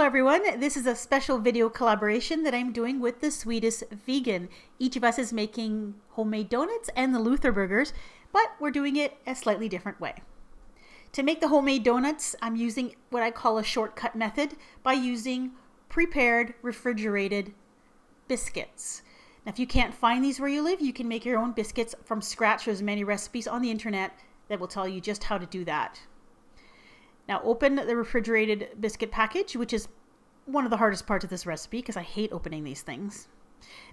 everyone, this is a special video collaboration that I'm doing with the Sweetest Vegan. Each of us is making homemade donuts and the Luther burgers, but we're doing it a slightly different way. To make the homemade donuts, I'm using what I call a shortcut method by using prepared refrigerated biscuits. Now, if you can't find these where you live, you can make your own biscuits from scratch. There's many recipes on the internet that will tell you just how to do that. Now open the refrigerated biscuit package, which is one of the hardest parts of this recipe because I hate opening these things.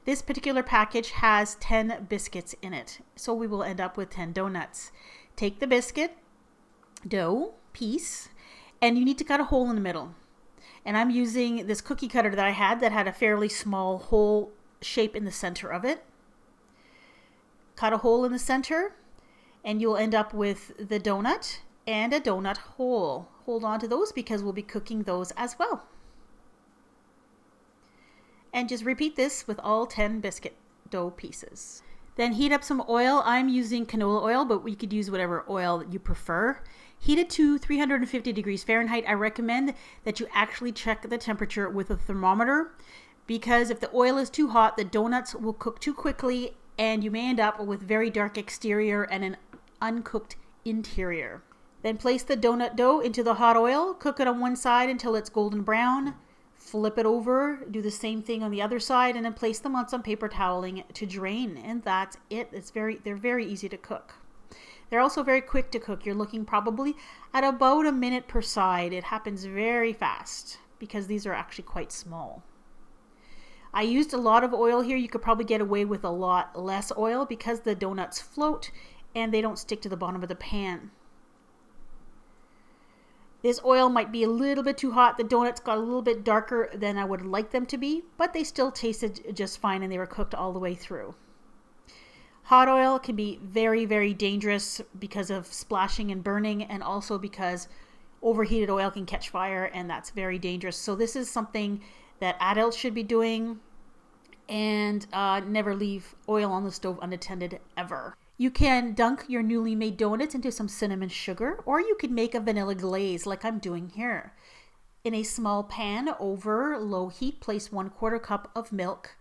This particular package has 10 biscuits in it, so we will end up with 10 donuts. Take the biscuit dough piece and you need to cut a hole in the middle. And I'm using this cookie cutter that I had that had a fairly small hole shape in the center of it. Cut a hole in the center and you'll end up with the donut and a donut hole. Hold on to those because we'll be cooking those as well. And just repeat this with all 10 biscuit dough pieces. Then heat up some oil. I'm using canola oil, but you could use whatever oil that you prefer. Heat it to 350 degrees Fahrenheit. I recommend that you actually check the temperature with a thermometer because if the oil is too hot, the donuts will cook too quickly and you may end up with very dark exterior and an uncooked interior. Then place the donut dough into the hot oil, cook it on one side until it's golden brown, flip it over, do the same thing on the other side, and then place them on some paper toweling to drain. And that's it. They're very easy to cook. They're also very quick to cook. You're looking probably at about a minute per side. It happens very fast because these are actually quite small. I used a lot of oil here. You could probably get away with a lot less oil because the donuts float and they don't stick to the bottom of the pan. This oil might be a little bit too hot. The donuts got a little bit darker than I would like them to be, but they still tasted just fine and they were cooked all the way through. Hot oil can be very, very dangerous because of splashing and burning, and also because overheated oil can catch fire and that's very dangerous. So this is something that adults should be doing, and never leave oil on the stove unattended ever. You can dunk your newly made donuts into some cinnamon sugar, or you could make a vanilla glaze like I'm doing here. In a small pan over low heat, place 1/4 cup of milk.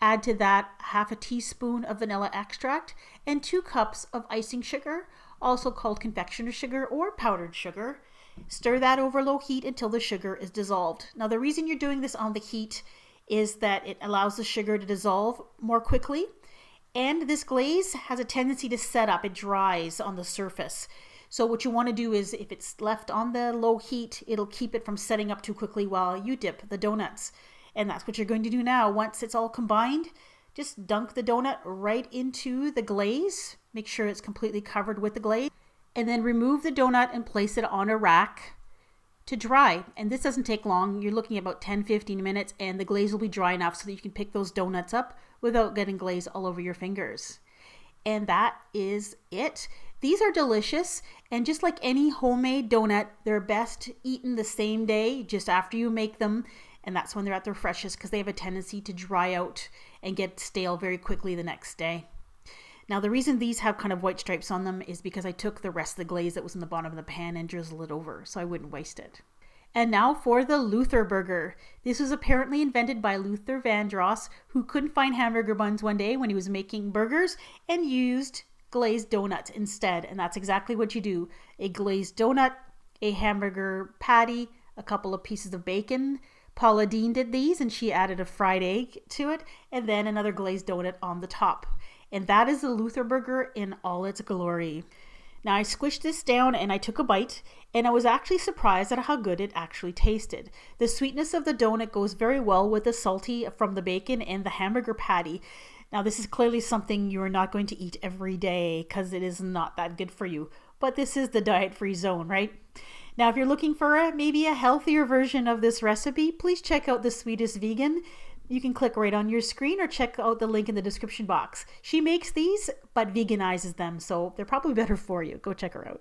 Add to that half a teaspoon of vanilla extract and 2 cups of icing sugar, also called confectioner sugar or powdered sugar. Stir that over low heat until the sugar is dissolved. Now the reason you're doing this on the heat is that it allows the sugar to dissolve more quickly. And this glaze has a tendency to set up. It dries on the surface. So what you want to do is if it's left on the low heat, it'll keep it from setting up too quickly while you dip the donuts. And that's what you're going to do now. Once it's all combined, just dunk the donut right into the glaze. Make sure it's completely covered with the glaze. And then remove the donut and place it on a rack to dry. And this doesn't take long. You're looking at about 10-15 minutes and the glaze will be dry enough so that you can pick those donuts up without getting glaze all over your fingers. And that is it. These are delicious, and just like any homemade donut, they're best eaten the same day just after you make them, and that's when they're at their freshest because they have a tendency to dry out and get stale very quickly the next day. Now the reason these have kind of white stripes on them is because I took the rest of the glaze that was in the bottom of the pan and drizzled it over so I wouldn't waste it. And now for the Luther burger. This was apparently invented by Luther Vandross, who couldn't find hamburger buns one day when he was making burgers and used glazed donuts instead. And that's exactly what you do. A glazed donut, a hamburger patty, a couple of pieces of bacon. Paula Deen did these and she added a fried egg to it and then another glazed donut on the top. And that is the Luther burger in all its glory. Now I squished this down and I took a bite and I was actually surprised at how good it actually tasted. The sweetness of the donut goes very well with the salty from the bacon and the hamburger patty. Now this is clearly something you are not going to eat every day because it is not that good for you, but this is the diet-free zone, right? Now if you're looking for maybe a healthier version of this recipe, please check out the Sweetest Vegan. You can click right on your screen or check out the link in the description box. She makes these but veganizes them, so they're probably better for you. Go check her out.